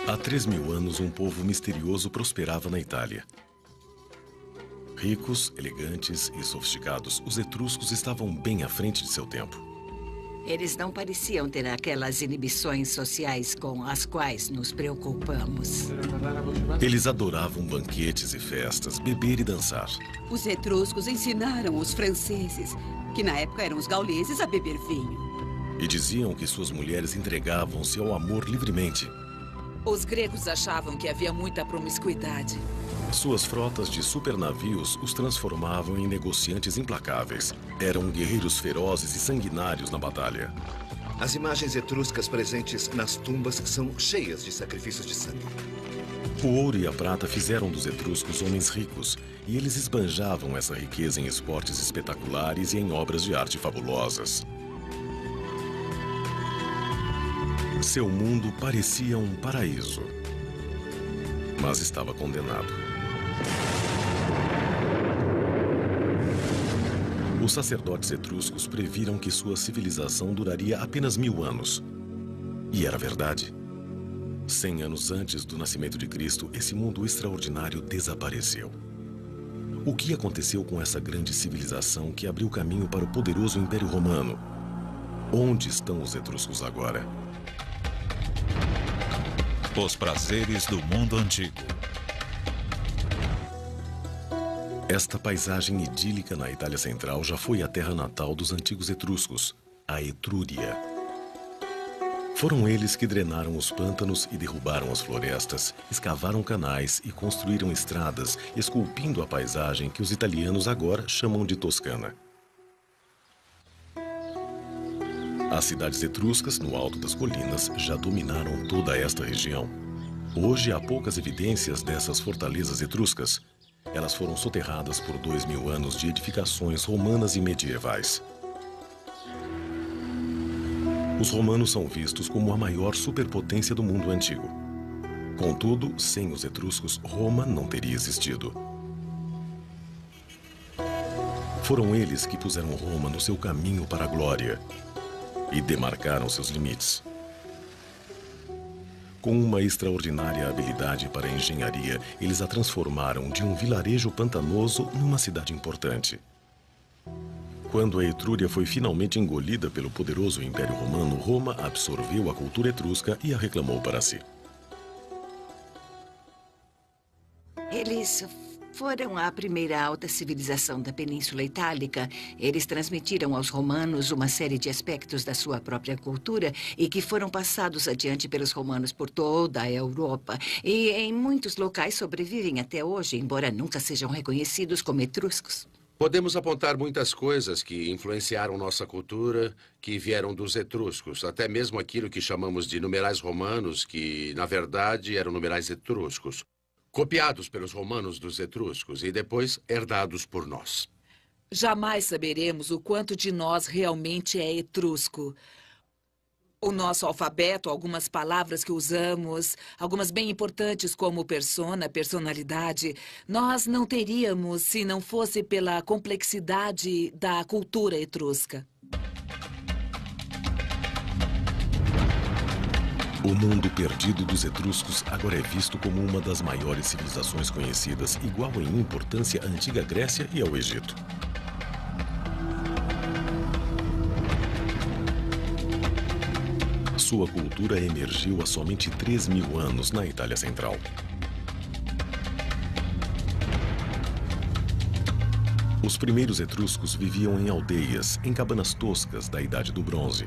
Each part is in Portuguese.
Há 3.000 anos, um povo misterioso prosperava na Itália. Ricos, elegantes e sofisticados, os etruscos estavam bem à frente de seu tempo. Eles não pareciam ter aquelas inibições sociais com as quais nos preocupamos. Eles adoravam banquetes e festas, beber e dançar. Os etruscos ensinaram os franceses, que na época eram os gauleses, a beber vinho. E diziam que suas mulheres entregavam-se ao amor livremente. Os gregos achavam que havia muita promiscuidade. Suas frotas de supernavios os transformavam em negociantes implacáveis. Eram guerreiros ferozes e sanguinários na batalha. As imagens etruscas presentes nas tumbas são cheias de sacrifícios de sangue. O ouro e a prata fizeram dos etruscos homens ricos, e eles esbanjavam essa riqueza em esportes espetaculares e em obras de arte fabulosas. Seu mundo parecia um paraíso, mas estava condenado. Os sacerdotes etruscos previram que sua civilização duraria apenas 1000 anos. E era verdade. 100 anos antes do nascimento de Cristo, esse mundo extraordinário desapareceu. O que aconteceu com essa grande civilização que abriu caminho para o poderoso Império Romano? Onde estão os etruscos agora? Os prazeres do mundo antigo. Esta paisagem idílica na Itália Central já foi a terra natal dos antigos etruscos, a Etrúria. Foram eles que drenaram os pântanos e derrubaram as florestas, escavaram canais e construíram estradas, esculpindo a paisagem que os italianos agora chamam de Toscana. As cidades etruscas, no alto das colinas, já dominaram toda esta região. Hoje há poucas evidências dessas fortalezas etruscas. Elas foram soterradas por 2000 anos de edificações romanas e medievais. Os romanos são vistos como a maior superpotência do mundo antigo. Contudo, sem os etruscos, Roma não teria existido. Foram eles que puseram Roma no seu caminho para a glória e demarcaram seus limites. Com uma extraordinária habilidade para a engenharia, eles a transformaram de um vilarejo pantanoso numa cidade importante. Quando a Etrúria foi finalmente engolida pelo poderoso Império Romano, Roma absorveu a cultura etrusca e a reclamou para si. Eles foram a primeira alta civilização da Península Itálica. Eles transmitiram aos romanos uma série de aspectos da sua própria cultura e que foram passados adiante pelos romanos por toda a Europa. E em muitos locais sobrevivem até hoje, embora nunca sejam reconhecidos como etruscos. Podemos apontar muitas coisas que influenciaram nossa cultura, que vieram dos etruscos. Até mesmo aquilo que chamamos de numerais romanos, que, na verdade, eram numerais etruscos. Copiados pelos romanos dos etruscos e depois herdados por nós. Jamais saberemos o quanto de nós realmente é etrusco. O nosso alfabeto, algumas palavras que usamos, algumas bem importantes como persona, personalidade, nós não teríamos se não fosse pela complexidade da cultura etrusca. O mundo perdido dos etruscos agora é visto como uma das maiores civilizações conhecidas, igual em importância à antiga Grécia e ao Egito. Sua cultura emergiu há somente 3.000 anos na Itália Central. Os primeiros etruscos viviam em aldeias, em cabanas toscas da Idade do Bronze.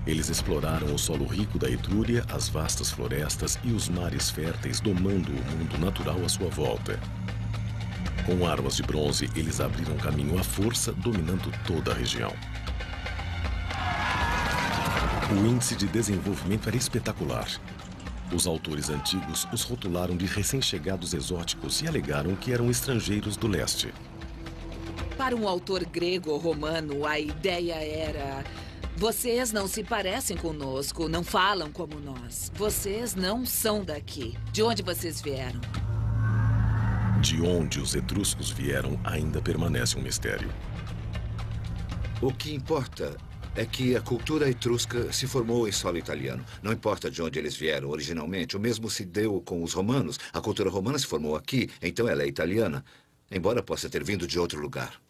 Eles exploraram o solo rico da Etrúria, as vastas florestas e os mares férteis, domando o mundo natural à sua volta. Com armas de bronze, eles abriram caminho à força, dominando toda a região. O índice de desenvolvimento era espetacular. Os autores antigos os rotularam de recém-chegados exóticos e alegaram que eram estrangeiros do leste. Para um autor grego ou romano, a ideia era: vocês não se parecem conosco, não falam como nós. Vocês não são daqui. De onde vocês vieram? De onde os etruscos vieram ainda permanece um mistério. O que importa é que a cultura etrusca se formou em solo italiano. Não importa de onde eles vieram originalmente, o mesmo se deu com os romanos. A cultura romana se formou aqui, então ela é italiana, embora possa ter vindo de outro lugar.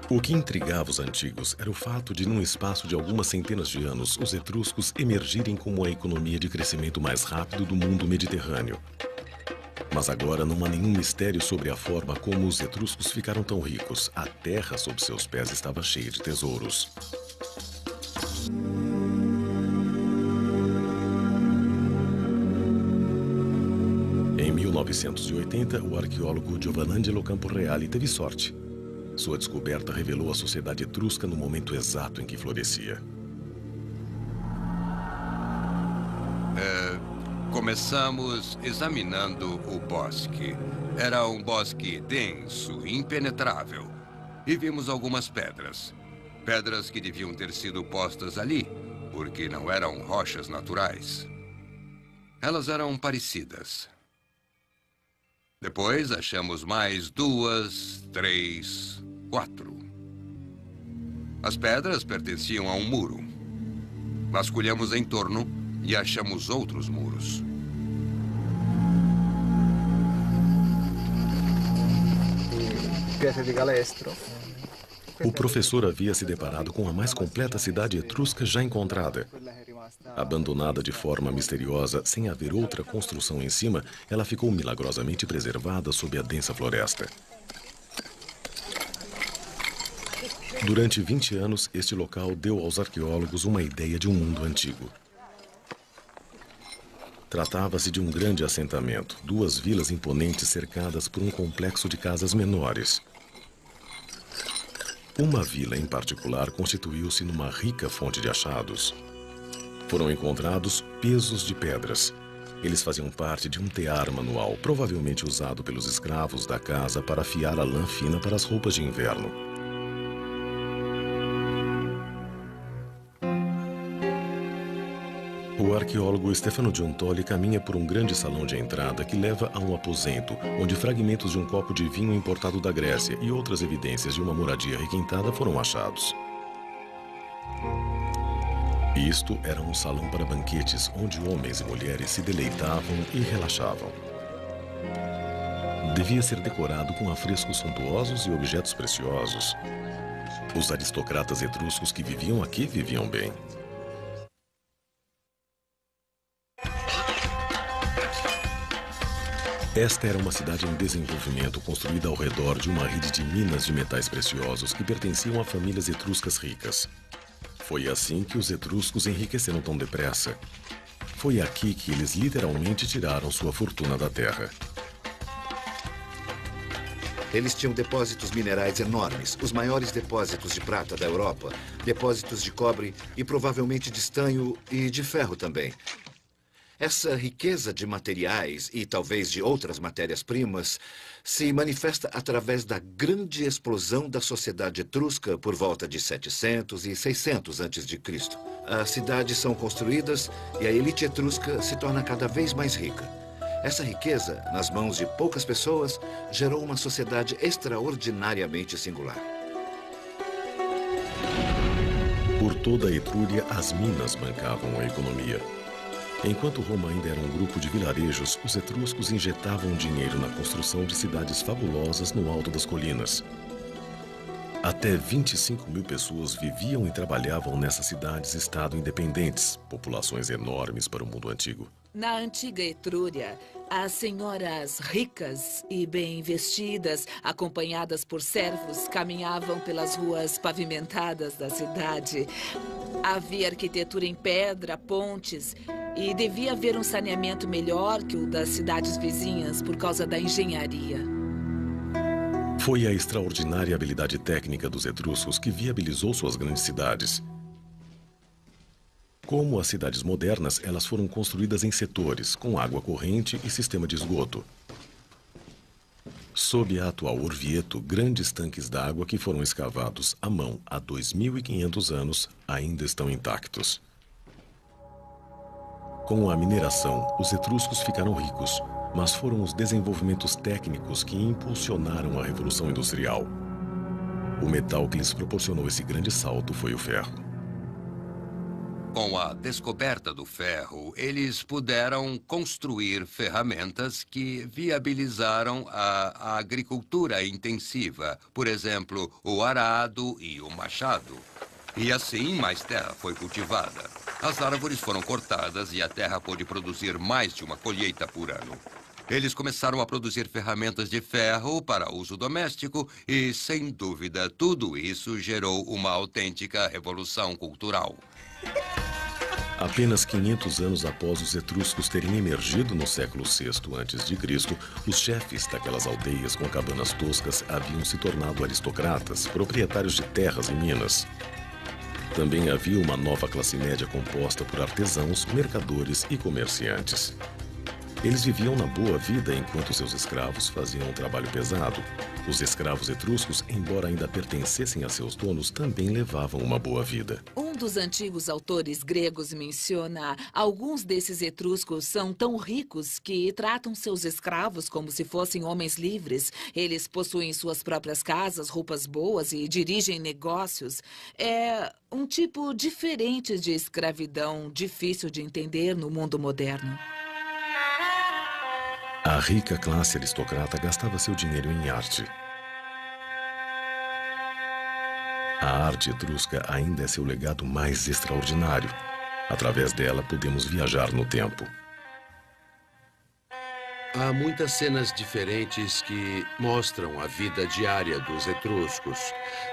O que intrigava os antigos era o fato de, num espaço de algumas centenas de anos, os etruscos emergirem como a economia de crescimento mais rápido do mundo mediterrâneo. Mas agora não há nenhum mistério sobre a forma como os etruscos ficaram tão ricos. A terra sob seus pés estava cheia de tesouros. Em 1980, o arqueólogo Giovanangelo Camporeale teve sorte. Sua descoberta revelou a sociedade etrusca no momento exato em que florescia. Começamos examinando o bosque. Era um bosque denso, impenetrável. E vimos algumas pedras. Pedras que deviam ter sido postas ali, porque não eram rochas naturais. Elas eram parecidas. Depois achamos mais 2, 3, 4. As pedras pertenciam a um muro. Vasculhamos em torno e achamos outros muros. O professor havia se deparado com a mais completa cidade etrusca já encontrada. Abandonada de forma misteriosa, sem haver outra construção em cima, ela ficou milagrosamente preservada sob a densa floresta. Durante 20 anos, este local deu aos arqueólogos uma ideia de um mundo antigo. Tratava-se de um grande assentamento, 2 vilas imponentes cercadas por um complexo de casas menores. Uma vila em particular constituiu-se numa rica fonte de achados. Foram encontrados pesos de pedras. Eles faziam parte de um tear manual, provavelmente usado pelos escravos da casa para afiar a lã fina para as roupas de inverno. O arqueólogo Stefano Giuntoli caminha por um grande salão de entrada que leva a um aposento, onde fragmentos de um copo de vinho importado da Grécia e outras evidências de uma moradia requintada foram achados. Isto era um salão para banquetes, onde homens e mulheres se deleitavam e relaxavam. Devia ser decorado com afrescos suntuosos e objetos preciosos. Os aristocratas etruscos que viviam aqui viviam bem. Esta era uma cidade em desenvolvimento construída ao redor de uma rede de minas de metais preciosos que pertenciam a famílias etruscas ricas. Foi assim que os etruscos enriqueceram tão depressa. Foi aqui que eles literalmente tiraram sua fortuna da terra. Eles tinham depósitos minerais enormes, os maiores depósitos de prata da Europa, depósitos de cobre e provavelmente de estanho e de ferro também. Essa riqueza de materiais e talvez de outras matérias-primas se manifesta através da grande explosão da sociedade etrusca por volta de 700 e 600 a.C. As cidades são construídas e a elite etrusca se torna cada vez mais rica. Essa riqueza, nas mãos de poucas pessoas, gerou uma sociedade extraordinariamente singular. Por toda a Etrúria, as minas bancavam a economia. Enquanto Roma ainda era um grupo de vilarejos, os etruscos injetavam dinheiro na construção de cidades fabulosas no alto das colinas. Até 25.000 pessoas viviam e trabalhavam nessas cidades-estado independentes, populações enormes para o mundo antigo. Na antiga Etrúria, as senhoras ricas e bem vestidas, acompanhadas por servos, caminhavam pelas ruas pavimentadas da cidade. Havia arquitetura em pedra, pontes, e devia haver um saneamento melhor que o das cidades vizinhas por causa da engenharia. Foi a extraordinária habilidade técnica dos etruscos que viabilizou suas grandes cidades. Como as cidades modernas, elas foram construídas em setores, com água corrente e sistema de esgoto. Sob a atual Orvieto, grandes tanques d'água que foram escavados à mão há 2.500 anos ainda estão intactos. Com a mineração, os etruscos ficaram ricos, mas foram os desenvolvimentos técnicos que impulsionaram a Revolução Industrial. O metal que lhes proporcionou esse grande salto foi o ferro. Com a descoberta do ferro, eles puderam construir ferramentas que viabilizaram a agricultura intensiva. Por exemplo, o arado e o machado. E assim, mais terra foi cultivada. As árvores foram cortadas e a terra pôde produzir mais de uma colheita por ano. Eles começaram a produzir ferramentas de ferro para uso doméstico e, sem dúvida, tudo isso gerou uma autêntica revolução cultural. Apenas 500 anos após os etruscos terem emergido no século VI a.C., os chefes daquelas aldeias com cabanas toscas haviam se tornado aristocratas, proprietários de terras e minas. Também havia uma nova classe média composta por artesãos, mercadores e comerciantes. Eles viviam na boa vida enquanto seus escravos faziam um trabalho pesado. Os escravos etruscos, embora ainda pertencessem a seus donos, também levavam uma boa vida. Um dos antigos autores gregos menciona: alguns desses etruscos são tão ricos que tratam seus escravos como se fossem homens livres. Eles possuem suas próprias casas, roupas boas e dirigem negócios. É um tipo diferente de escravidão, difícil de entender no mundo moderno. A rica classe aristocrata gastava seu dinheiro em arte. A arte etrusca ainda é seu legado mais extraordinário. Através dela, podemos viajar no tempo. Há muitas cenas diferentes que mostram a vida diária dos etruscos.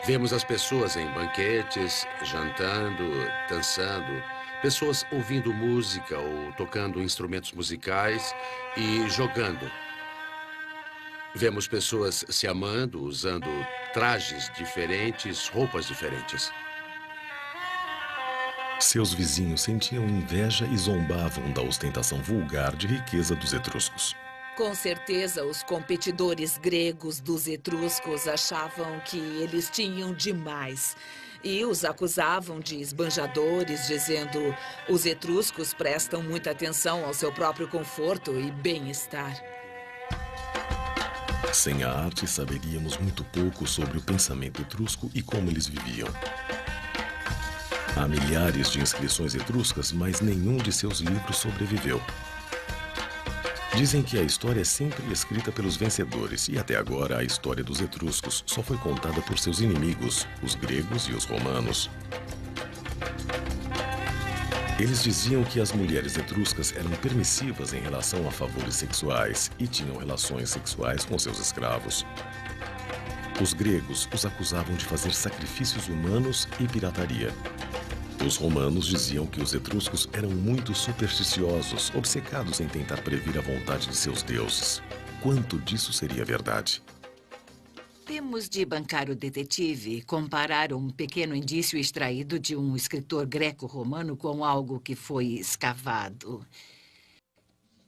Vemos as pessoas em banquetes, jantando, dançando, pessoas ouvindo música ou tocando instrumentos musicais e jogando. Vemos pessoas se amando, usando trajes diferentes, roupas diferentes. Seus vizinhos sentiam inveja e zombavam da ostentação vulgar de riqueza dos etruscos. Com certeza, os competidores gregos dos etruscos achavam que eles tinham demais. E os acusavam de esbanjadores, dizendo: os etruscos prestam muita atenção ao seu próprio conforto e bem-estar. Sem a arte, saberíamos muito pouco sobre o pensamento etrusco e como eles viviam. Há milhares de inscrições etruscas, mas nenhum de seus livros sobreviveu. Dizem que a história é sempre escrita pelos vencedores, e até agora a história dos etruscos só foi contada por seus inimigos, os gregos e os romanos. Eles diziam que as mulheres etruscas eram permissivas em relação a favores sexuais e tinham relações sexuais com seus escravos. Os gregos os acusavam de fazer sacrifícios humanos e pirataria. Os romanos diziam que os etruscos eram muito supersticiosos, obcecados em tentar prever a vontade de seus deuses. Quanto disso seria verdade? Temos de bancar o detetive, comparar um pequeno indício extraído de um escritor greco-romano com algo que foi escavado.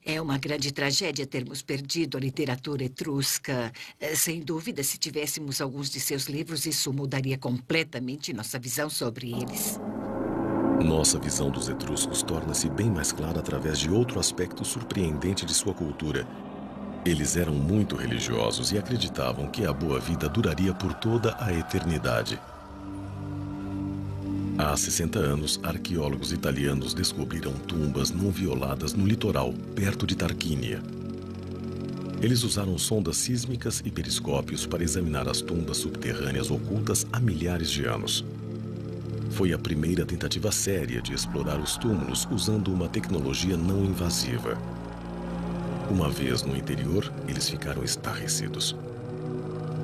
É uma grande tragédia termos perdido a literatura etrusca. Sem dúvida, se tivéssemos alguns de seus livros, isso mudaria completamente nossa visão sobre eles. Nossa visão dos etruscos torna-se bem mais clara através de outro aspecto surpreendente de sua cultura. Eles eram muito religiosos e acreditavam que a boa vida duraria por toda a eternidade. Há 60 anos, arqueólogos italianos descobriram tumbas não violadas no litoral, perto de Tarquínia. Eles usaram sondas sísmicas e periscópios para examinar as tumbas subterrâneas ocultas há milhares de anos. Foi a primeira tentativa séria de explorar os túmulos usando uma tecnologia não invasiva. Uma vez no interior, eles ficaram estarrecidos.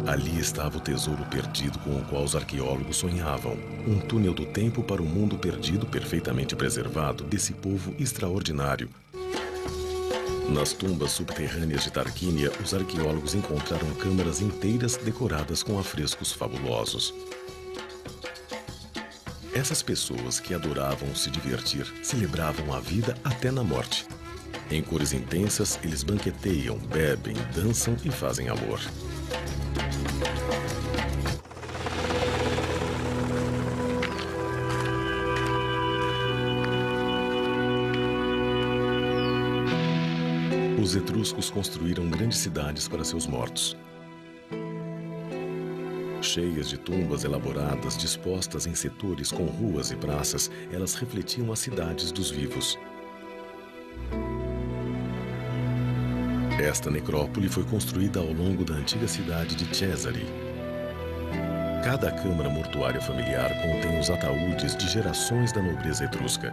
Ali estava o tesouro perdido com o qual os arqueólogos sonhavam. Um túnel do tempo para o mundo perdido, perfeitamente preservado, desse povo extraordinário. Nas tumbas subterrâneas de Tarquínia, os arqueólogos encontraram câmaras inteiras decoradas com afrescos fabulosos. Essas pessoas que adoravam se divertir, celebravam a vida até na morte. Em cores intensas, eles banqueteiam, bebem, dançam e fazem amor. Os etruscos construíram grandes cidades para seus mortos. cheias de tumbas elaboradas dispostas em setores com ruas e praças, elas refletiam as cidades dos vivos. Esta necrópole foi construída ao longo da antiga cidade de Cesare. Cada câmara mortuária familiar contém os ataúdes de gerações da nobreza etrusca.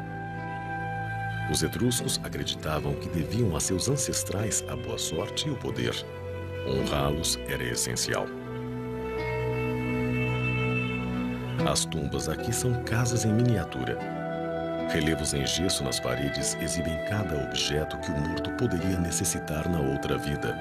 Os etruscos acreditavam que deviam a seus ancestrais a boa sorte e o poder. Honrá-los era essencial. As tumbas aqui são casas em miniatura. Relevos em gesso nas paredes exibem cada objeto que o morto poderia necessitar na outra vida.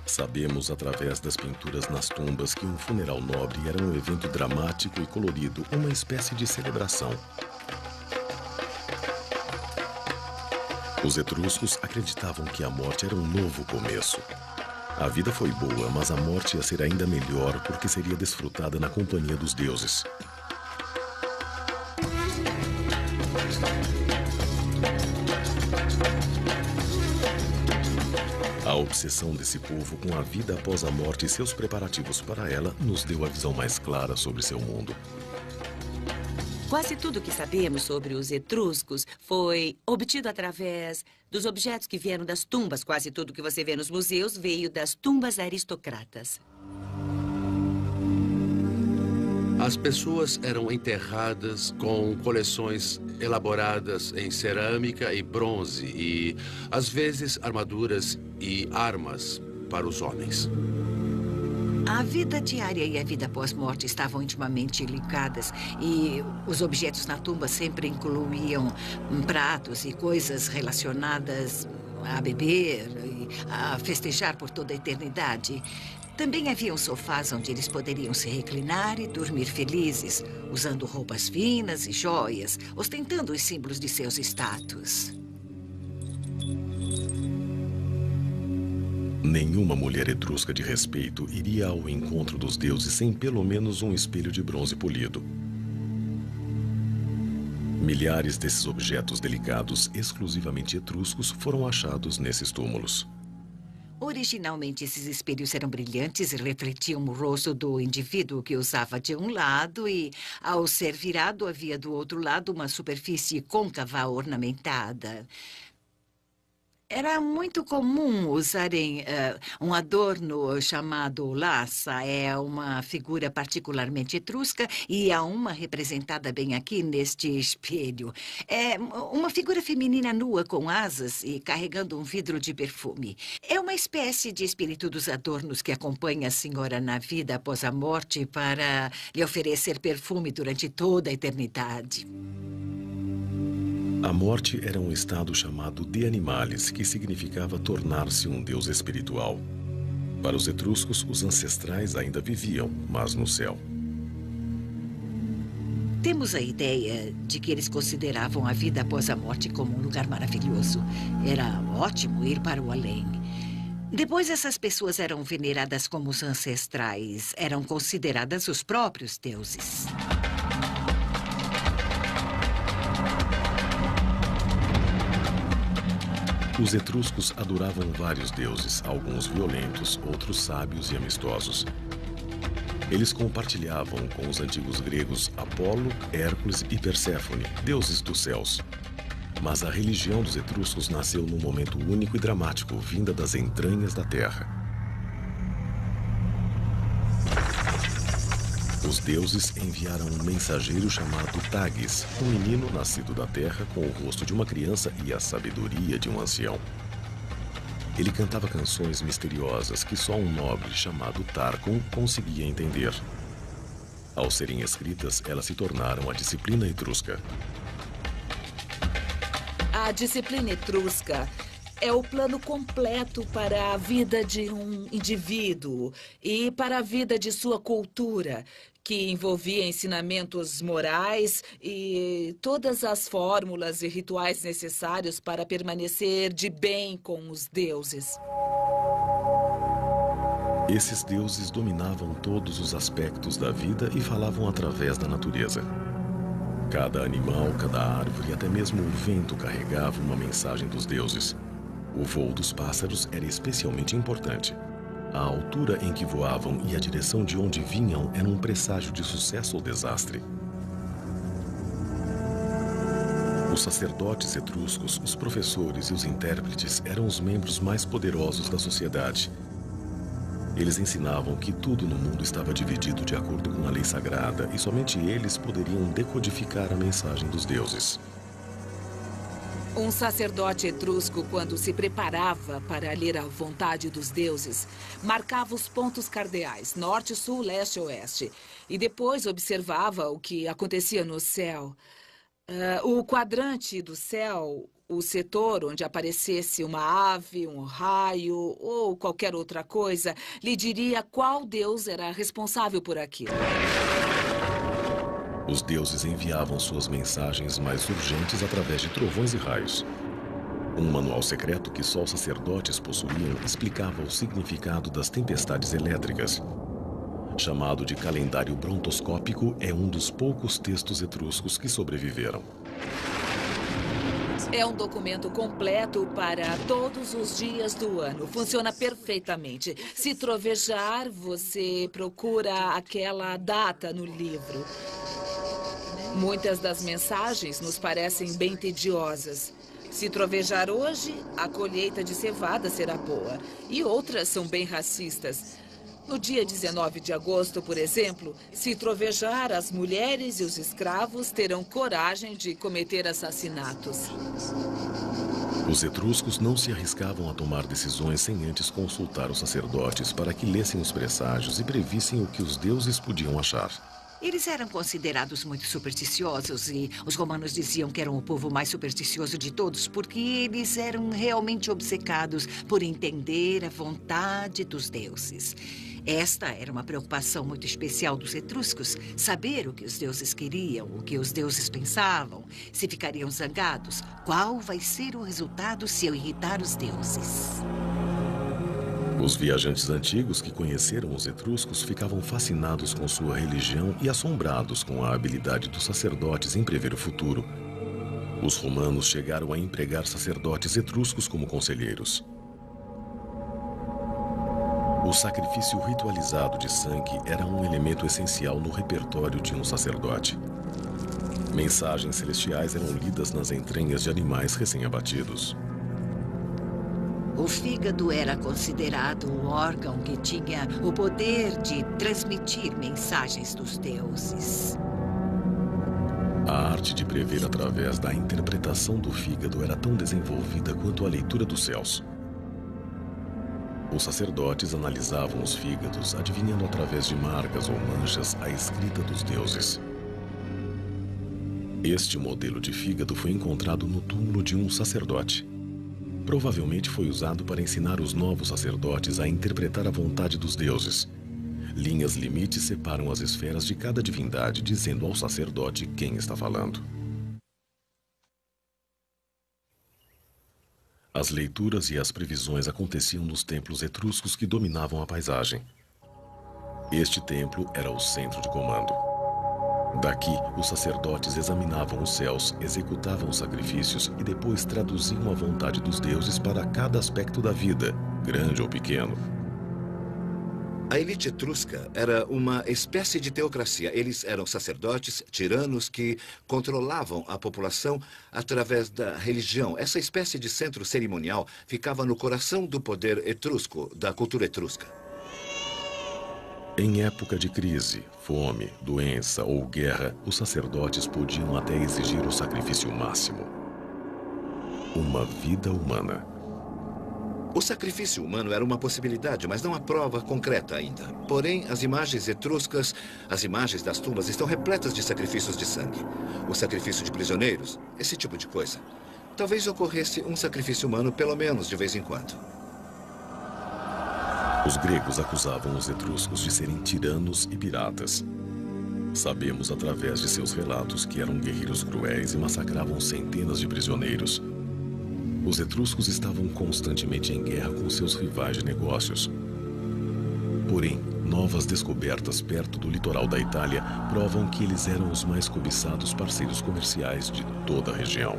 Sabemos, através das pinturas nas tumbas, que um funeral nobre era um evento dramático e colorido, uma espécie de celebração. Os etruscos acreditavam que a morte era um novo começo. A vida foi boa, mas a morte ia ser ainda melhor porque seria desfrutada na companhia dos deuses. A obsessão desse povo com a vida após a morte e seus preparativos para ela nos deu a visão mais clara sobre seu mundo. Quase tudo que sabemos sobre os etruscos foi obtido através dos objetos que vieram das tumbas. Quase tudo que você vê nos museus veio das tumbas aristocratas. As pessoas eram enterradas com coleções elaboradas em cerâmica e bronze e, às vezes, armaduras e armas para os homens. A vida diária e a vida pós-morte estavam intimamente ligadas e os objetos na tumba sempre incluíam pratos e coisas relacionadas a beber e a festejar por toda a eternidade. Também haviam sofás onde eles poderiam se reclinar e dormir felizes, usando roupas finas e joias, ostentando os símbolos de seus status. Nenhuma mulher etrusca de respeito iria ao encontro dos deuses sem pelo menos um espelho de bronze polido. Milhares desses objetos delicados, exclusivamente etruscos, foram achados nesses túmulos. Originalmente, esses espelhos eram brilhantes e refletiam o rosto do indivíduo que usava de um lado e, ao ser virado, havia do outro lado uma superfície côncava ornamentada. Era muito comum usarem um adorno chamado laça. É uma figura particularmente etrusca e há uma representada bem aqui neste espelho. É uma figura feminina nua com asas e carregando um vidro de perfume. É uma espécie de espírito dos adornos que acompanha a senhora na vida após a morte para lhe oferecer perfume durante toda a eternidade. A morte era um estado chamado de animalis, que significava tornar-se um deus espiritual. Para os etruscos, os ancestrais ainda viviam, mas no céu. Temos a ideia de que eles consideravam a vida após a morte como um lugar maravilhoso. Era ótimo ir para o além. Depois, essas pessoas eram veneradas como os ancestrais. Eram consideradas os próprios deuses. Os etruscos adoravam vários deuses, alguns violentos, outros sábios e amistosos. Eles compartilhavam com os antigos gregos Apolo, Hércules e Perséfone, deuses dos céus. Mas a religião dos etruscos nasceu num momento único e dramático, vinda das entranhas da terra. Os deuses enviaram um mensageiro chamado Tagis, um menino nascido da terra com o rosto de uma criança e a sabedoria de um ancião. Ele cantava canções misteriosas que só um nobre chamado Tarquon conseguia entender. Ao serem escritas, elas se tornaram a disciplina etrusca. A disciplina etrusca é o plano completo para a vida de um indivíduo e para a vida de sua cultura, que envolvia ensinamentos morais e todas as fórmulas e rituais necessários para permanecer de bem com os deuses. Esses deuses dominavam todos os aspectos da vida e falavam através da natureza. Cada animal, cada árvore e até mesmo o vento carregava uma mensagem dos deuses. O voo dos pássaros era especialmente importante. A altura em que voavam e a direção de onde vinham eram um presságio de sucesso ou desastre. Os sacerdotes etruscos, os professores e os intérpretes eram os membros mais poderosos da sociedade. Eles ensinavam que tudo no mundo estava dividido de acordo com a lei sagrada e somente eles poderiam decodificar a mensagem dos deuses. Um sacerdote etrusco, quando se preparava para ler a vontade dos deuses, marcava os pontos cardeais, norte, sul, leste e oeste, e depois observava o que acontecia no céu. O quadrante do céu, o setor onde aparecesse uma ave, um raio ou qualquer outra coisa, lhe diria qual deus era responsável por aquilo. Os deuses enviavam suas mensagens mais urgentes através de trovões e raios. Um manual secreto que só os sacerdotes possuíam explicava o significado das tempestades elétricas. Chamado de calendário brontoscópico, é um dos poucos textos etruscos que sobreviveram. É um documento completo para todos os dias do ano. Funciona perfeitamente. Se trovejar, você procura aquela data no livro. Muitas das mensagens nos parecem bem tediosas. Se trovejar hoje, a colheita de cevada será boa. E outras são bem racistas. No dia 19 de agosto, por exemplo, se trovejar, as mulheres e os escravos terão coragem de cometer assassinatos. Os etruscos não se arriscavam a tomar decisões sem antes consultar os sacerdotes para que lessem os presságios e previssem o que os deuses podiam achar. Eles eram considerados muito supersticiosos e os romanos diziam que eram o povo mais supersticioso de todos porque eles eram realmente obcecados por entender a vontade dos deuses. Esta era uma preocupação muito especial dos etruscos, saber o que os deuses queriam, o que os deuses pensavam, se ficariam zangados, qual vai ser o resultado se eu irritar os deuses. Os viajantes antigos que conheceram os etruscos ficavam fascinados com sua religião e assombrados com a habilidade dos sacerdotes em prever o futuro. Os romanos chegaram a empregar sacerdotes etruscos como conselheiros. O sacrifício ritualizado de sangue era um elemento essencial no repertório de um sacerdote. Mensagens celestiais eram lidas nas entranhas de animais recém-abatidos. O fígado era considerado o órgão que tinha o poder de transmitir mensagens dos deuses. A arte de prever através da interpretação do fígado era tão desenvolvida quanto a leitura dos céus. Os sacerdotes analisavam os fígados, adivinhando através de marcas ou manchas a escrita dos deuses. Este modelo de fígado foi encontrado no túmulo de um sacerdote. Provavelmente foi usado para ensinar os novos sacerdotes a interpretar a vontade dos deuses. Linhas limites separam as esferas de cada divindade, dizendo ao sacerdote quem está falando. As leituras e as previsões aconteciam nos templos etruscos que dominavam a paisagem. Este templo era o centro de comando. Daqui, os sacerdotes examinavam os céus, executavam os sacrifícios e depois traduziam a vontade dos deuses para cada aspecto da vida, grande ou pequeno. A elite etrusca era uma espécie de teocracia. Eles eram sacerdotes, tiranos que controlavam a população através da religião. Essa espécie de centro cerimonial ficava no coração do poder etrusco, da cultura etrusca. Em época de crise, fome, doença ou guerra, os sacerdotes podiam até exigir o sacrifício máximo: uma vida humana. O sacrifício humano era uma possibilidade, mas não a prova concreta ainda. Porém, as imagens etruscas, as imagens das tumbas estão repletas de sacrifícios de sangue. O sacrifício de prisioneiros, esse tipo de coisa. Talvez ocorresse um sacrifício humano pelo menos de vez em quando. Os gregos acusavam os etruscos de serem tiranos e piratas. Sabemos através de seus relatos que eram guerreiros cruéis e massacravam centenas de prisioneiros. Os etruscos estavam constantemente em guerra com seus rivais de negócios. Porém, novas descobertas perto do litoral da Itália provam que eles eram os mais cobiçados parceiros comerciais de toda a região.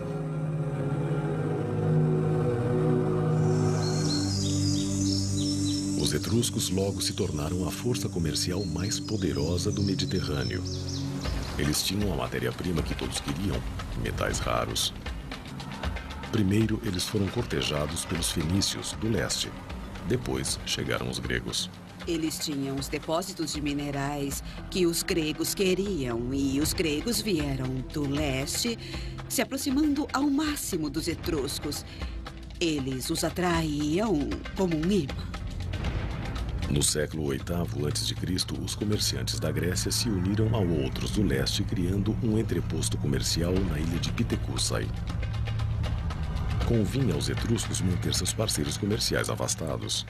Os etruscos logo se tornaram a força comercial mais poderosa do Mediterrâneo. Eles tinham a matéria-prima que todos queriam, metais raros. Primeiro, eles foram cortejados pelos fenícios do leste. Depois, chegaram os gregos. Eles tinham os depósitos de minerais que os gregos queriam, e os gregos vieram do leste, se aproximando ao máximo dos etruscos. Eles os atraíam como um imã. No século VIII a.C., os comerciantes da Grécia se uniram a outros do leste, criando um entreposto comercial na ilha de Pitecússai. Convinha aos etruscos manter seus parceiros comerciais afastados.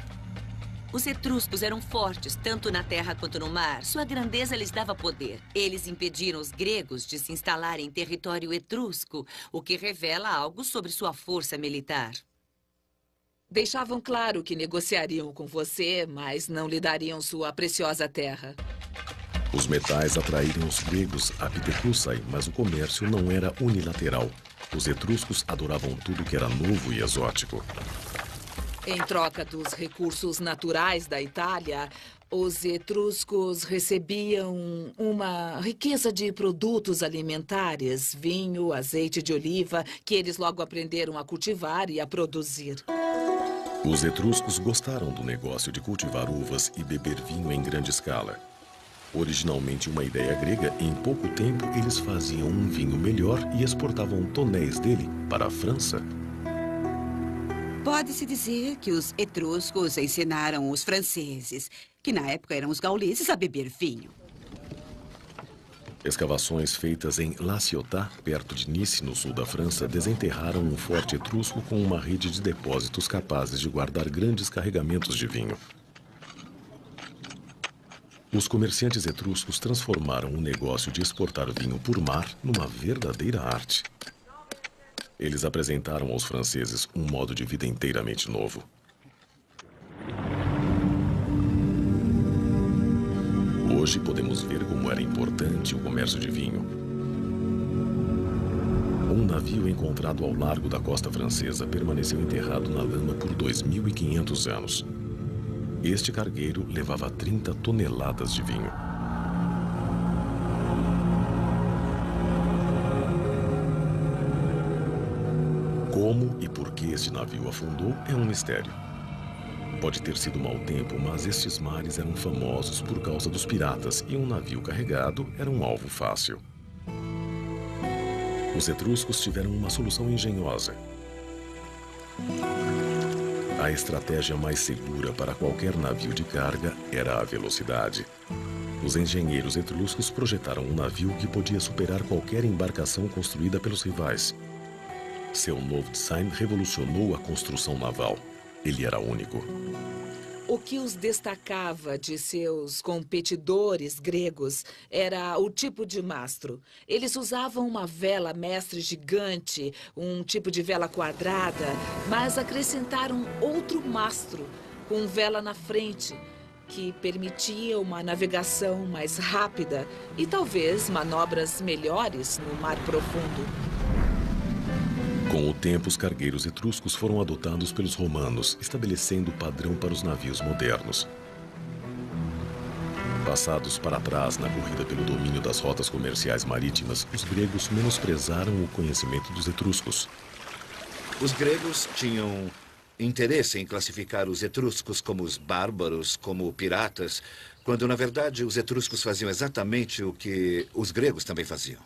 Os etruscos eram fortes, tanto na terra quanto no mar. Sua grandeza lhes dava poder. Eles impediram os gregos de se instalarem em território etrusco, o que revela algo sobre sua força militar. Deixavam claro que negociariam com você, mas não lhe dariam sua preciosa terra. Os metais atraíram os gregos a Pitecússai, mas o comércio não era unilateral. Os etruscos adoravam tudo que era novo e exótico. Em troca dos recursos naturais da Itália, os etruscos recebiam uma riqueza de produtos alimentares, vinho, azeite de oliva, que eles logo aprenderam a cultivar e a produzir. Os etruscos gostaram do negócio de cultivar uvas e beber vinho em grande escala. Originalmente uma ideia grega, em pouco tempo eles faziam um vinho melhor e exportavam tonéis dele para a França. Pode-se dizer que os etruscos ensinaram os franceses, que na época eram os gauleses, a beber vinho. Escavações feitas em La Ciotat, perto de Nice, no sul da França, desenterraram um forte etrusco com uma rede de depósitos capazes de guardar grandes carregamentos de vinho. Os comerciantes etruscos transformaram o negócio de exportar vinho por mar numa verdadeira arte. Eles apresentaram aos franceses um modo de vida inteiramente novo. Hoje podemos ver como era importante o comércio de vinho. Um navio encontrado ao largo da costa francesa permaneceu enterrado na lama por 2.500 anos. Este cargueiro levava 30 toneladas de vinho. Como e por que este navio afundou é um mistério. Pode ter sido mau tempo, mas estes mares eram famosos por causa dos piratas e um navio carregado era um alvo fácil. Os etruscos tiveram uma solução engenhosa. A estratégia mais segura para qualquer navio de carga era a velocidade. Os engenheiros etruscos projetaram um navio que podia superar qualquer embarcação construída pelos rivais. Seu novo design revolucionou a construção naval. Ele era único. O que os destacava de seus competidores gregos era o tipo de mastro. Eles usavam uma vela mestre gigante, um tipo de vela quadrada, mas acrescentaram outro mastro, com vela na frente, que permitia uma navegação mais rápida e talvez manobras melhores no mar profundo. Com o tempo, os cargueiros etruscos foram adotados pelos romanos, estabelecendo o padrão para os navios modernos. Passados para trás na corrida pelo domínio das rotas comerciais marítimas, os gregos menosprezaram o conhecimento dos etruscos. Os gregos tinham interesse em classificar os etruscos como os bárbaros, como piratas, quando, na verdade, os etruscos faziam exatamente o que os gregos também faziam.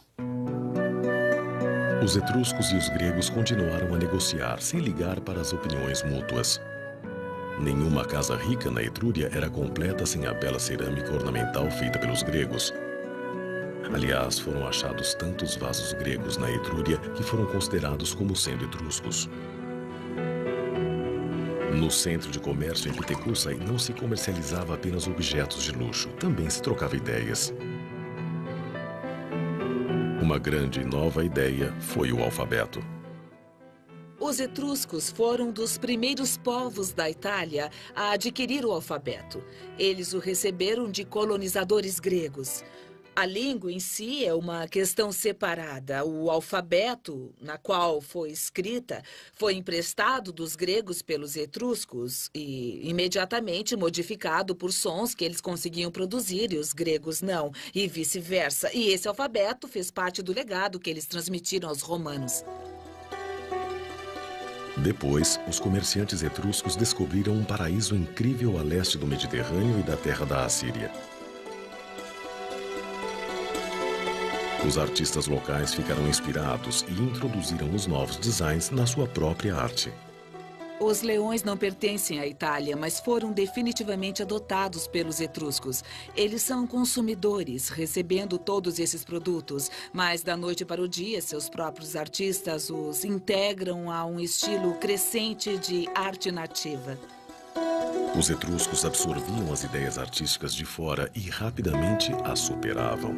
Os etruscos e os gregos continuaram a negociar, sem ligar para as opiniões mútuas. Nenhuma casa rica na Etrúria era completa sem a bela cerâmica ornamental feita pelos gregos. Aliás, foram achados tantos vasos gregos na Etrúria que foram considerados como sendo etruscos. No centro de comércio em Pitecússai não se comercializava apenas objetos de luxo, também se trocava ideias. Uma grande e nova ideia foi o alfabeto. Os etruscos foram dos primeiros povos da Itália a adquirir o alfabeto. Eles o receberam de colonizadores gregos. A língua em si é uma questão separada. O alfabeto, na qual foi escrita, foi emprestado dos gregos pelos etruscos e imediatamente modificado por sons que eles conseguiam produzir e os gregos não, e vice-versa. E esse alfabeto fez parte do legado que eles transmitiram aos romanos. Depois, os comerciantes etruscos descobriram um paraíso incrível a leste do Mediterrâneo e da terra da Assíria. Os artistas locais ficaram inspirados e introduziram os novos designs na sua própria arte. Os leões não pertencem à Itália, mas foram definitivamente adotados pelos etruscos. Eles são consumidores, recebendo todos esses produtos, mas da noite para o dia, seus próprios artistas os integram a um estilo crescente de arte nativa. Os etruscos absorviam as ideias artísticas de fora e rapidamente as superavam.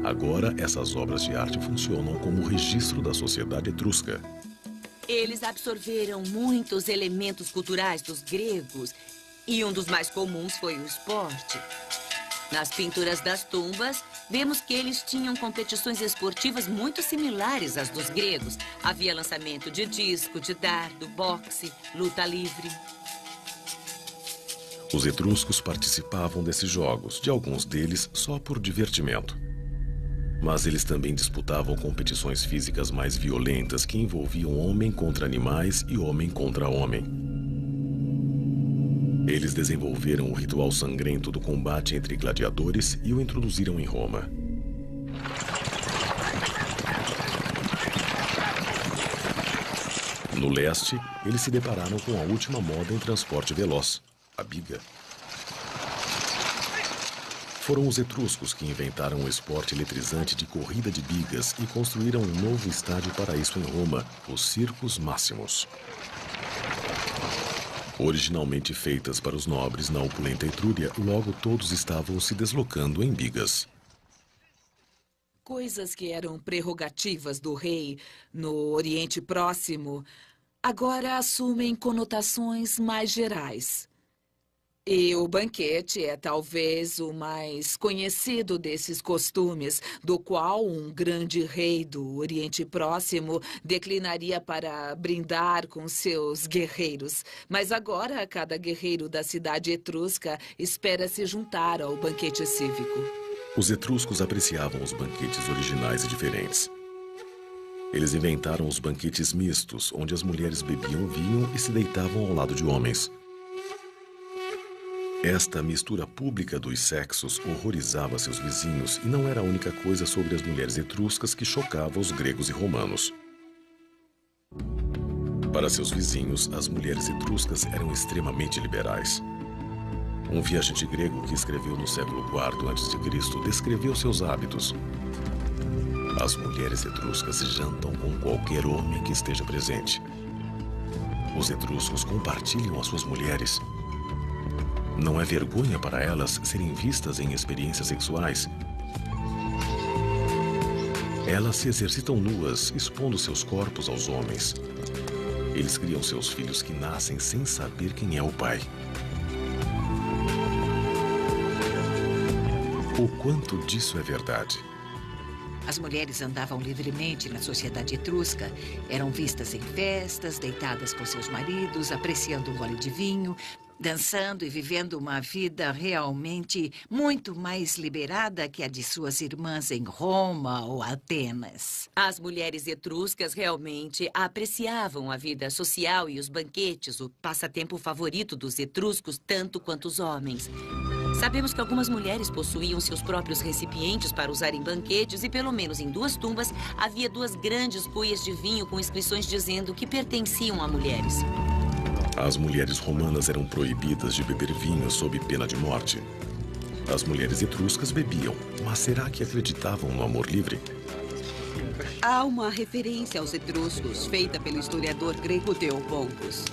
Agora, essas obras de arte funcionam como registro da sociedade etrusca. Eles absorveram muitos elementos culturais dos gregos e um dos mais comuns foi o esporte. Nas pinturas das tumbas, vemos que eles tinham competições esportivas muito similares às dos gregos. Havia lançamento de disco, de dardo, boxe, luta livre. Os etruscos participavam desses jogos, de alguns deles só por divertimento. Mas eles também disputavam competições físicas mais violentas que envolviam homem contra animais e homem contra homem. Eles desenvolveram o ritual sangrento do combate entre gladiadores e o introduziram em Roma. No leste, eles se depararam com a última moda em transporte veloz, a biga. Foram os etruscos que inventaram o esporte eletrizante de corrida de bigas e construíram um novo estádio para isso em Roma, os Circus Maximus. Originalmente feitas para os nobres na opulenta Etrúria, logo todos estavam se deslocando em bigas. Coisas que eram prerrogativas do rei no Oriente Próximo agora assumem conotações mais gerais. E o banquete é talvez o mais conhecido desses costumes, do qual um grande rei do Oriente Próximo declinaria para brindar com seus guerreiros. Mas agora, cada guerreiro da cidade etrusca espera se juntar ao banquete cívico. Os etruscos apreciavam os banquetes originais e diferentes. Eles inventaram os banquetes mistos, onde as mulheres bebiam vinho e se deitavam ao lado de homens. Esta mistura pública dos sexos horrorizava seus vizinhos e não era a única coisa sobre as mulheres etruscas que chocava os gregos e romanos. Para seus vizinhos, as mulheres etruscas eram extremamente liberais. Um viajante grego que escreveu no século IV a.C. descreveu seus hábitos. As mulheres etruscas jantam com qualquer homem que esteja presente. Os etruscos compartilham as suas mulheres. Não é vergonha para elas serem vistas em experiências sexuais. Elas se exercitam nuas, expondo seus corpos aos homens. Eles criam seus filhos que nascem sem saber quem é o pai. O quanto disso é verdade? As mulheres andavam livremente na sociedade etrusca, eram vistas em festas, deitadas com seus maridos, apreciando um gole de vinho, dançando e vivendo uma vida realmente muito mais liberada que a de suas irmãs em Roma ou Atenas. As mulheres etruscas realmente apreciavam a vida social e os banquetes, o passatempo favorito dos etruscos, tanto quanto os homens. Sabemos que algumas mulheres possuíam seus próprios recipientes para usar em banquetes e, pelo menos em 2 tumbas, havia 2 grandes cuias de vinho com inscrições dizendo que pertenciam a mulheres. As mulheres romanas eram proibidas de beber vinho sob pena de morte. As mulheres etruscas bebiam, mas será que acreditavam no amor livre? Há uma referência aos etruscos feita pelo historiador grego Theopompos.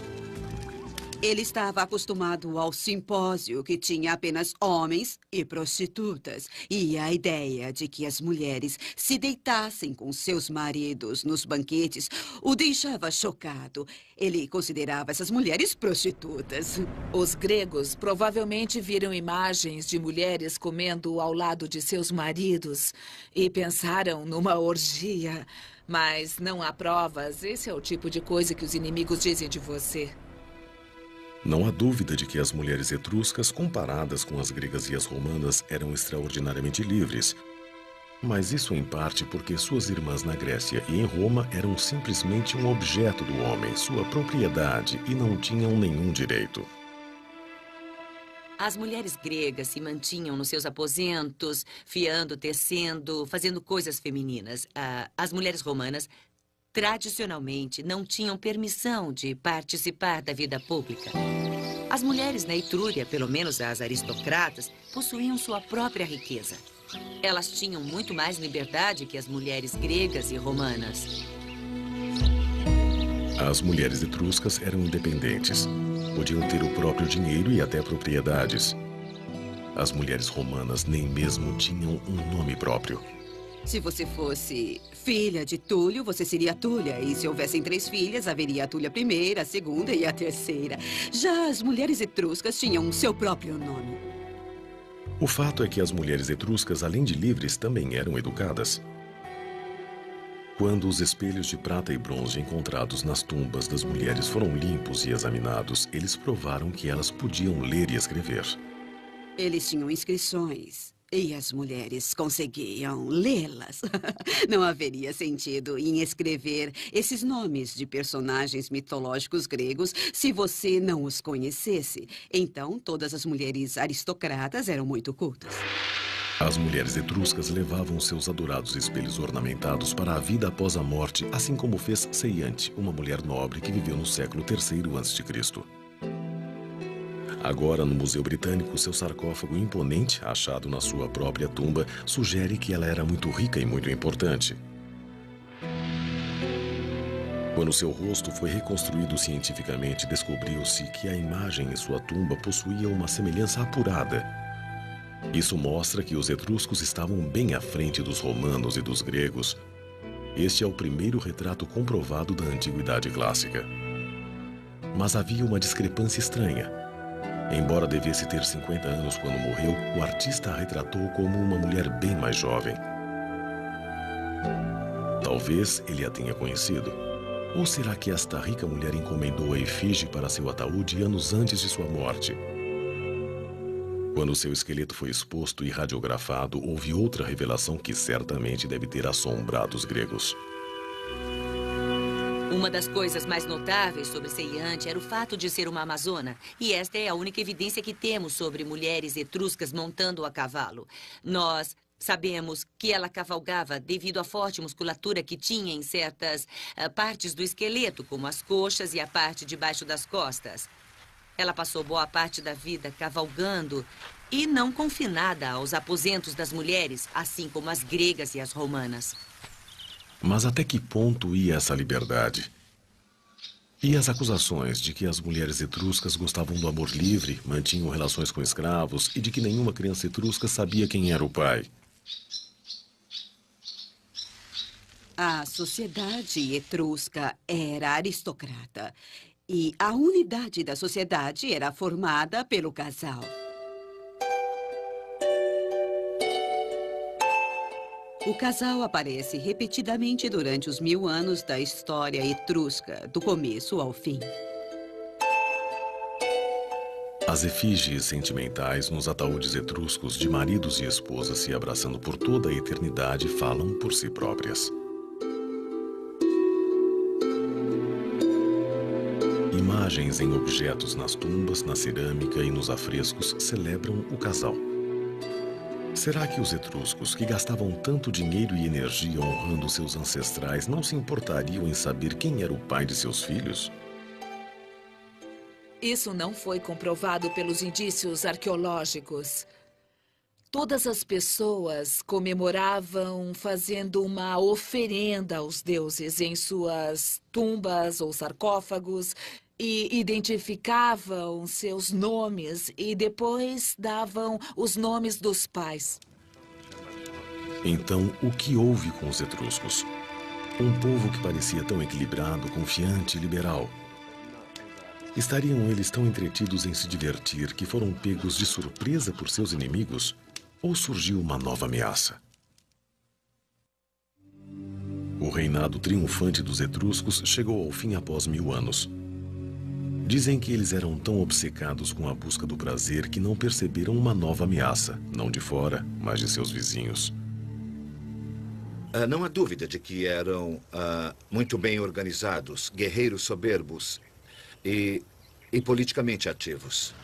Ele estava acostumado ao simpósio, que tinha apenas homens e prostitutas. E a ideia de que as mulheres se deitassem com seus maridos nos banquetes o deixava chocado. Ele considerava essas mulheres prostitutas. Os gregos provavelmente viram imagens de mulheres comendo ao lado de seus maridos e pensaram numa orgia. Mas não há provas. Esse é o tipo de coisa que os inimigos dizem de você. Não há dúvida de que as mulheres etruscas, comparadas com as gregas e as romanas, eram extraordinariamente livres. Mas isso em parte porque suas irmãs na Grécia e em Roma eram simplesmente um objeto do homem, sua propriedade, e não tinham nenhum direito. As mulheres gregas se mantinham nos seus aposentos, fiando, tecendo, fazendo coisas femininas. As mulheres romanas, tradicionalmente, não tinham permissão de participar da vida pública. As mulheres na Etrúria, pelo menos as aristocratas, possuíam sua própria riqueza. Elas tinham muito mais liberdade que as mulheres gregas e romanas. As mulheres etruscas eram independentes. Podiam ter o próprio dinheiro e até propriedades. As mulheres romanas nem mesmo tinham um nome próprio. Se você fosse filha de Túlio, você seria Túlia. E se houvessem 3 filhas, haveria a Túlia I, a segunda e a terceira. Já as mulheres etruscas tinham seu próprio nome. O fato é que as mulheres etruscas, além de livres, também eram educadas. Quando os espelhos de prata e bronze encontrados nas tumbas das mulheres foram limpos e examinados, eles provaram que elas podiam ler e escrever. Eles tinham inscrições e as mulheres conseguiam lê-las. Não haveria sentido em escrever esses nomes de personagens mitológicos gregos se você não os conhecesse. Então, todas as mulheres aristocratas eram muito cultas. As mulheres etruscas levavam seus adorados espelhos ornamentados para a vida após a morte, assim como fez Ceiante, uma mulher nobre que viveu no século III a.C. Agora, no Museu Britânico, seu sarcófago imponente, achado na sua própria tumba, sugere que ela era muito rica e muito importante. Quando seu rosto foi reconstruído cientificamente, descobriu-se que a imagem em sua tumba possuía uma semelhança apurada. Isso mostra que os etruscos estavam bem à frente dos romanos e dos gregos. Este é o primeiro retrato comprovado da Antiguidade Clássica. Mas havia uma discrepância estranha. Embora devesse ter 50 anos quando morreu, o artista a retratou como uma mulher bem mais jovem. Talvez ele a tenha conhecido. Ou será que esta rica mulher encomendou a efígie para seu ataúde anos antes de sua morte? Quando seu esqueleto foi exposto e radiografado, houve outra revelação que certamente deve ter assombrado os gregos. Uma das coisas mais notáveis sobre Ceiante era o fato de ser uma amazona. E esta é a única evidência que temos sobre mulheres etruscas montando a cavalo. Nós sabemos que ela cavalgava devido à forte musculatura que tinha em certas partes do esqueleto, como as coxas e a parte de baixo das costas. Ela passou boa parte da vida cavalgando e não confinada aos aposentos das mulheres, assim como as gregas e as romanas. Mas até que ponto ia essa liberdade? E as acusações de que as mulheres etruscas gostavam do amor livre, mantinham relações com escravos e de que nenhuma criança etrusca sabia quem era o pai? A sociedade etrusca era aristocrata e a unidade da sociedade era formada pelo casal. O casal aparece repetidamente durante os 1000 anos da história etrusca, do começo ao fim. As efígies sentimentais nos ataúdes etruscos de maridos e esposas se abraçando por toda a eternidade falam por si próprias. Imagens em objetos nas tumbas, na cerâmica e nos afrescos celebram o casal. Será que os etruscos, que gastavam tanto dinheiro e energia honrando seus ancestrais, não se importariam em saber quem era o pai de seus filhos? Isso não foi comprovado pelos indícios arqueológicos. Todas as pessoas comemoravam fazendo uma oferenda aos deuses em suas tumbas ou sarcófagos. e identificavam seus nomes e depois davam os nomes dos pais. Então, o que houve com os etruscos? Um povo que parecia tão equilibrado, confiante e liberal. Estariam eles tão entretidos em se divertir que foram pegos de surpresa por seus inimigos? Ou surgiu uma nova ameaça? O reinado triunfante dos etruscos chegou ao fim após 1000 anos. Dizem que eles eram tão obcecados com a busca do prazer que não perceberam uma nova ameaça, não de fora, mas de seus vizinhos. Não há dúvida de que eram muito bem organizados, guerreiros soberbos e politicamente ativos.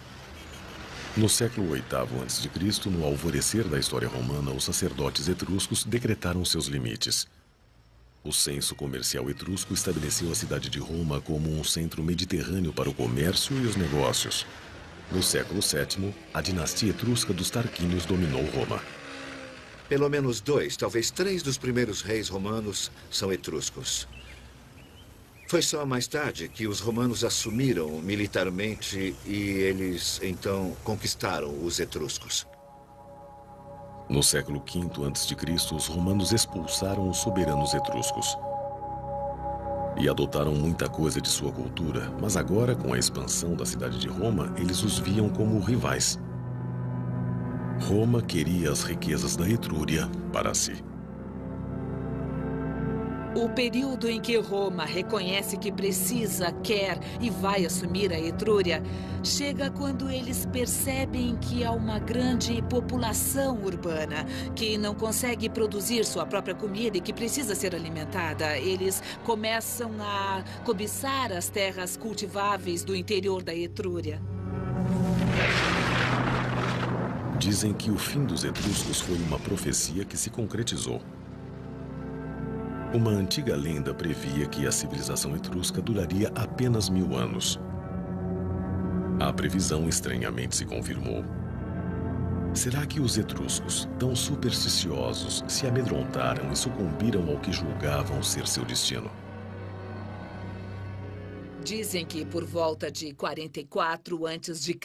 No século VIII a.C., no alvorecer da história romana, os sacerdotes etruscos decretaram seus limites. O censo comercial etrusco estabeleceu a cidade de Roma como um centro mediterrâneo para o comércio e os negócios. No século VII, a dinastia etrusca dos Tarquínios dominou Roma. Pelo menos 2, talvez 3 dos primeiros reis romanos são etruscos. Foi só mais tarde que os romanos assumiram militarmente e eles, então, conquistaram os etruscos. No século V a.C., os romanos expulsaram os soberanos etruscos. E adotaram muita coisa de sua cultura, mas agora, com a expansão da cidade de Roma, eles os viam como rivais. Roma queria as riquezas da Etrúria para si. O período em que Roma reconhece que precisa, quer e vai assumir a Etrúria chega quando eles percebem que há uma grande população urbana que não consegue produzir sua própria comida e que precisa ser alimentada. Eles começam a cobiçar as terras cultiváveis do interior da Etrúria. Dizem que o fim dos etruscos foi uma profecia que se concretizou. Uma antiga lenda previa que a civilização etrusca duraria apenas 1000 anos. A previsão estranhamente se confirmou. Será que os etruscos, tão supersticiosos, se amedrontaram e sucumbiram ao que julgavam ser seu destino? Dizem que por volta de 44 a.C.,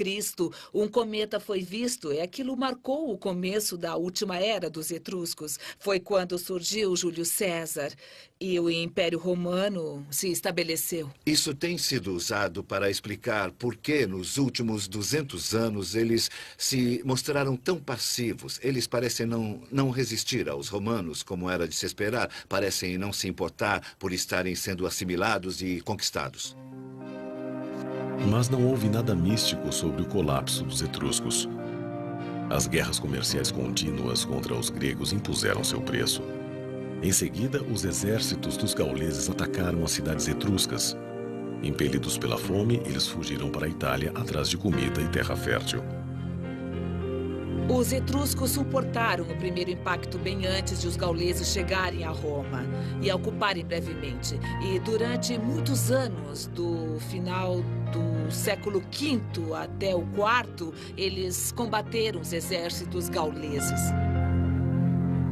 um cometa foi visto e aquilo marcou o começo da última era dos etruscos. Foi quando surgiu Júlio César e o Império Romano se estabeleceu. Isso tem sido usado para explicar por que nos últimos 200 anos eles se mostraram tão passivos. Eles parecem não resistir aos romanos, como era de se esperar. Parecem não se importar por estarem sendo assimilados e conquistados. Mas não houve nada místico sobre o colapso dos etruscos. As guerras comerciais contínuas contra os gregos impuseram seu preço. Em seguida, os exércitos dos gauleses atacaram as cidades etruscas. Impelidos pela fome, eles fugiram para a Itália atrás de comida e terra fértil. Os etruscos suportaram o primeiro impacto bem antes de os gauleses chegarem a Roma e a ocuparem brevemente. E durante muitos anos, do final do século V até o IV, eles combateram os exércitos gauleses.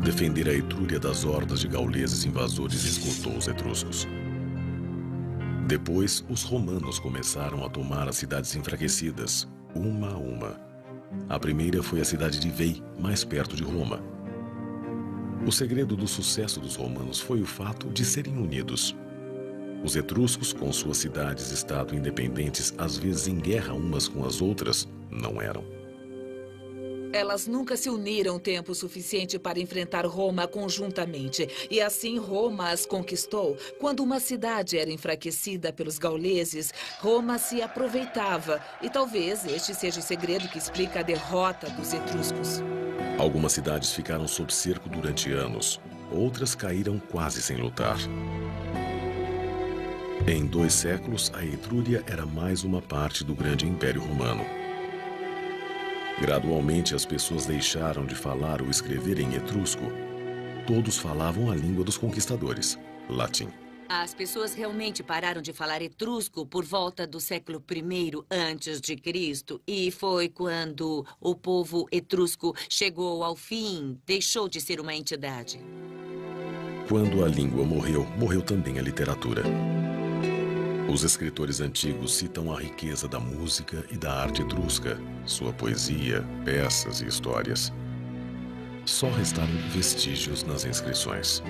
Defender a Etrúria das hordas de gauleses invasores esgotou os etruscos. Depois, os romanos começaram a tomar as cidades enfraquecidas, uma a uma. A primeira foi a cidade de Veii, mais perto de Roma. O segredo do sucesso dos romanos foi o fato de serem unidos. Os etruscos, com suas cidades-estado independentes, às vezes em guerra umas com as outras, não eram. Elas nunca se uniram tempo suficiente para enfrentar Roma conjuntamente. E assim Roma as conquistou. Quando uma cidade era enfraquecida pelos gauleses, Roma se aproveitava. E talvez este seja o segredo que explica a derrota dos etruscos. Algumas cidades ficaram sob cerco durante anos. Outras caíram quase sem lutar. Em 2 séculos, a Etrúria era mais uma parte do grande Império Romano. Gradualmente, as pessoas deixaram de falar ou escrever em etrusco. Todos falavam a língua dos conquistadores, latim. As pessoas realmente pararam de falar etrusco por volta do século I a.C. E foi quando o povo etrusco chegou ao fim, deixou de ser uma entidade. Quando a língua morreu, morreu também a literatura. Os escritores antigos citam a riqueza da música e da arte etrusca, sua poesia, peças e histórias. Só restaram vestígios nas inscrições.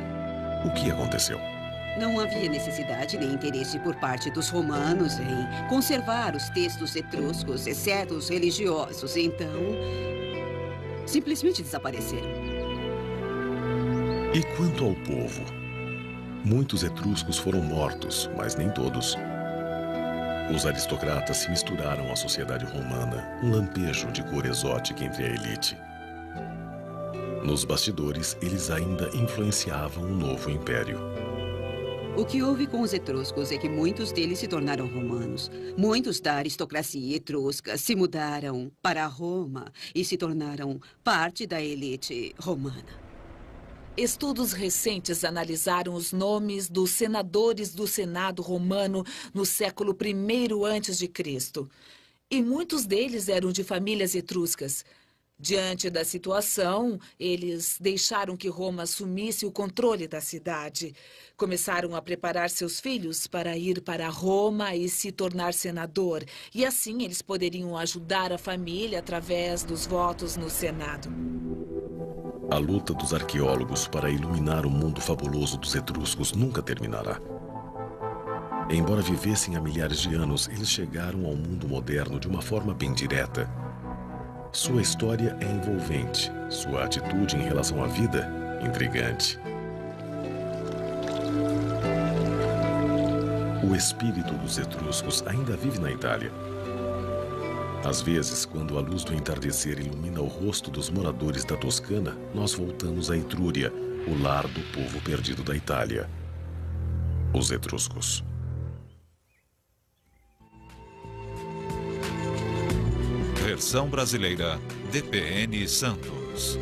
O que aconteceu? Não havia necessidade nem interesse por parte dos romanos em conservar os textos etruscos, exceto os religiosos. Então, simplesmente desapareceram. E quanto ao povo? Muitos etruscos foram mortos, mas nem todos. Os aristocratas se misturaram à sociedade romana, um lampejo de cor exótica entre a elite. Nos bastidores, eles ainda influenciavam o novo império. O que houve com os etruscos é que muitos deles se tornaram romanos. Muitos da aristocracia etrusca se mudaram para Roma e se tornaram parte da elite romana. Estudos recentes analisaram os nomes dos senadores do Senado romano no século I a.C. E muitos deles eram de famílias etruscas. Diante da situação, eles deixaram que Roma assumisse o controle da cidade. Começaram a preparar seus filhos para ir para Roma e se tornar senador. E assim eles poderiam ajudar a família através dos votos no Senado. A luta dos arqueólogos para iluminar o mundo fabuloso dos etruscos nunca terminará. Embora vivessem há milhares de anos, eles chegaram ao mundo moderno de uma forma bem direta. Sua história é envolvente, sua atitude em relação à vida, intrigante. O espírito dos etruscos ainda vive na Itália. Às vezes, quando a luz do entardecer ilumina o rosto dos moradores da Toscana, nós voltamos à Etrúria, o lar do povo perdido da Itália, os etruscos. Versão brasileira, DPN Santos.